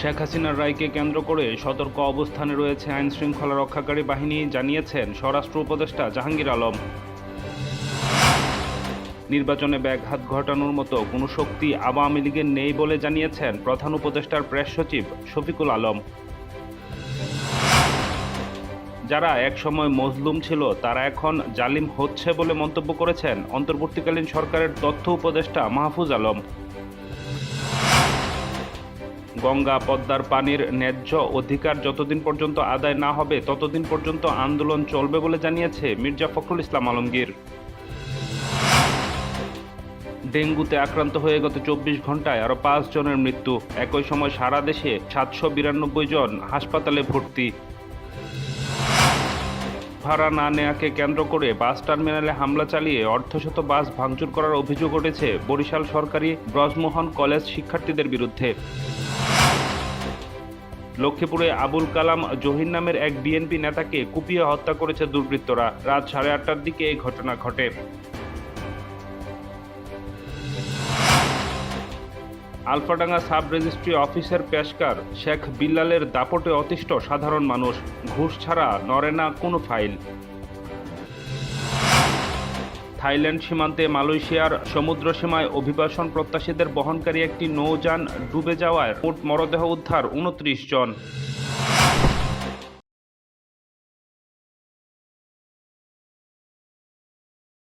শেখ হাসিনার রায়কে কেন্দ্র করে সতর্ক অবস্থানে রয়েছে আইনশৃঙ্খলা রক্ষাকারী বাহিনী, জানিয়েছেন স্বরাষ্ট্র উপদেষ্টা জাহাঙ্গীর আলম। নির্বাচনে ব্যাঘাত ঘটানোর মতো কোনো শক্তি আওয়ামী লীগের নেই বলে জানিয়েছেন প্রধান উপদেষ্টার প্রেস সচিব শফিকুল আলম। যারা একসময় মজলুম ছিল তারা এখন জালিম হচ্ছে বলে মন্তব্য করেছেন অন্তর্বর্তীকালীন সরকারের তথ্য উপদেষ্টা মাহফুজ আলম। গঙ্গা পদ্মার পানির ন্যায্য অধিকার যতদিন পর্যন্ত আদায় না হবে ততদিন পর্যন্ত আন্দোলন চলবে বলে জানিয়েছে মির্জা ফখরুল ইসলাম আলমগীর। ডেঙ্গুতে আক্রান্ত হয়ে গত 24 ঘন্টায় আরও 5 জনের মৃত্যু। একই সময় সারা দেশে 792 জন হাসপাতালে ভর্তি। ভাড়া না নেয়াকে কেন্দ্র করে বাস টার্মিনালে হামলা চালিয়ে অর্ধশত বাস ভাঙচুর করার অভিযোগ উঠেছে বরিশাল সরকারি ব্রজমোহন কলেজ শিক্ষার্থীদের বিরুদ্ধে। লক্ষ্মীপুরে আবুল কালাম জহির নামের এক বিএনপি নেতাকে কুপিয়ে হত্যা করেছে দুর্বৃত্তরা। রাত 8:30টার দিকে এই ঘটনা ঘটে। আলফাডাঙ্গা সাব রেজিস্ট্রি অফিসের পেশকার শেখ বিল্লালের দাপটে অতিষ্ঠ সাধারণ মানুষ। ঘুষ ছাড়া নড়ে না কোনো ফাইল। থাইল্যান্ড সীমান্তে মালয়েশিয়ার সমুদ্র সীমায় অভিবাসন প্রত্যাশীদের বহনকারী একটি নৌযান ডুবে যাওয়ায় মোট মরদেহ উদ্ধার 29 জন।